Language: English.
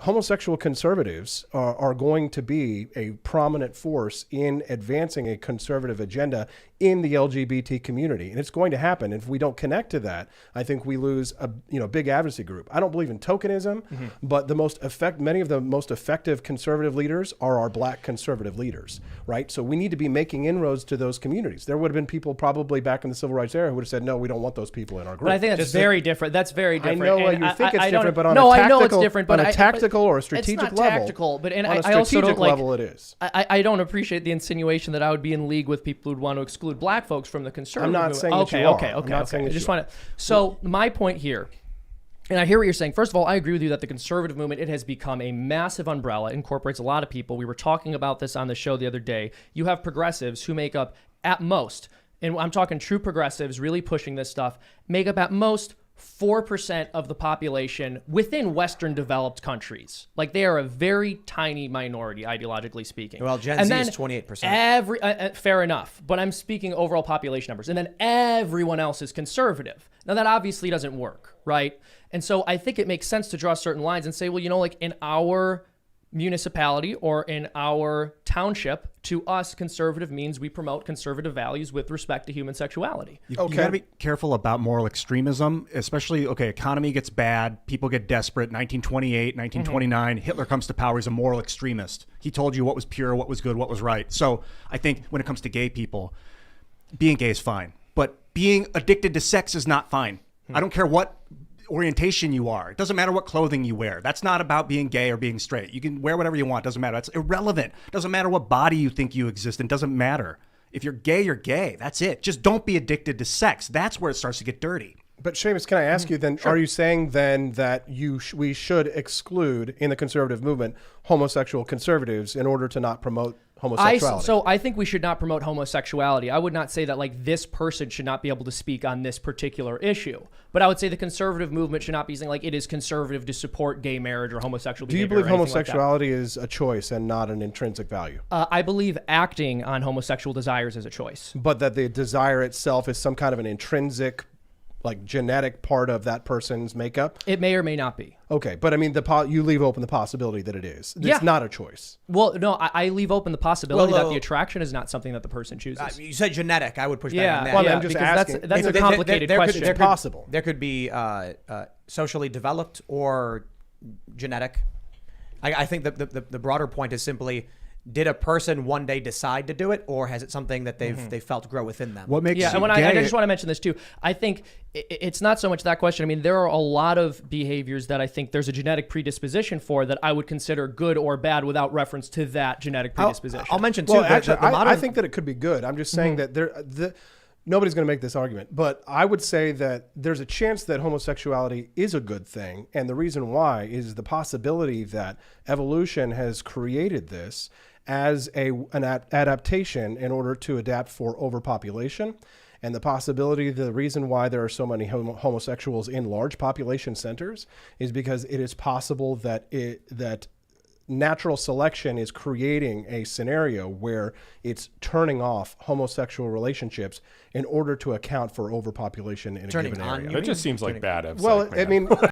homosexual conservatives are going to be a prominent force in advancing a conservative agenda in the LGBT community. And it's going to happen. If we don't connect to that, I think we lose a big advocacy group. I don't believe in tokenism, but many of the most effective conservative leaders are our black conservative leaders, right? So we need to be making inroads to those communities. There would have been people probably back in the civil rights era who would have said, no, we don't want those people in our group. But I think that's very different. That's very different. I know you think it's different, but on a tactical or a strategic level. It's not tactical, but on a strategic level it is. I don't appreciate the insinuation that I would be in league with people who'd want to exclude black folks from the conservative movement. I'm not saying that you are. Okay. I just want to. So my point here, and I hear what you're saying. First of all, I agree with you that the conservative movement, it has become a massive umbrella. It incorporates a lot of people. We were talking about this on the show the other day. You have progressives who make up at most, and I'm talking true progressives really pushing this stuff, make up at most 4% of the population within Western developed countries. Like, they are a very tiny minority, ideologically speaking. Well, Gen Z is 28%. Fair enough, but I'm speaking overall population numbers. And then everyone else is conservative. Now, that obviously doesn't work, right? And so I think it makes sense to draw certain lines and say, well, like in our municipality or in our township, to us, conservative means we promote conservative values with respect to human sexuality. You got to be careful about moral extremism, especially, economy gets bad, people get desperate. 1928, 1929, Hitler comes to power. He's a moral extremist. He told you what was pure, what was good, what was right. So I think when it comes to gay people, being gay is fine, but being addicted to sex is not fine. I don't care what orientation you are. It doesn't matter what clothing you wear. That's not about being gay or being straight. You can wear whatever you want. Doesn't matter. That's irrelevant. Doesn't matter what body you think you exist in. Doesn't matter. If you're gay, you're gay. That's it. Just don't be addicted to sex. That's where it starts to get dirty. But Seamus, can I ask you then, are you saying then that we should exclude in the conservative movement homosexual conservatives in order to not promote homosexuality? So I think we should not promote homosexuality. I would not say that like this person should not be able to speak on this particular issue. But I would say the conservative movement should not be saying like it is conservative to support gay marriage or homosexual behavior. Do you believe homosexuality is a choice and not an intrinsic value? I believe acting on homosexual desires is a choice. But that the desire itself is some kind of an intrinsic, like genetic part of that person's makeup? It may or may not be. Okay, but I mean, you leave open the possibility that it is. It's not a choice. Well, no, I leave open the possibility that the attraction is not something that the person chooses. You said genetic. I would push back on that. Well, I'm just asking. That's a complicated question. It's possible. There could be socially developed or genetic. I think that the broader point is simply, did a person one day decide to do it, or has it something that they felt grow within them? What makes and I just want to mention this too. I think it's not so much that question. I mean, there are a lot of behaviors that I think there's a genetic predisposition for that I would consider good or bad without reference to that genetic predisposition. I'll mention too. Well, actually, I think that it could be good. I'm just saying that nobody's going to make this argument, but I would say that there's a chance that homosexuality is a good thing. And the reason why is the possibility that evolution has created this as an adaptation in order to adapt for overpopulation. And the reason why there are so many homosexuals in large population centers is because it is possible that natural selection is creating a scenario where it's turning off homosexual relationships in order to account for overpopulation in a given area. That just seems like bad. Well, I mean,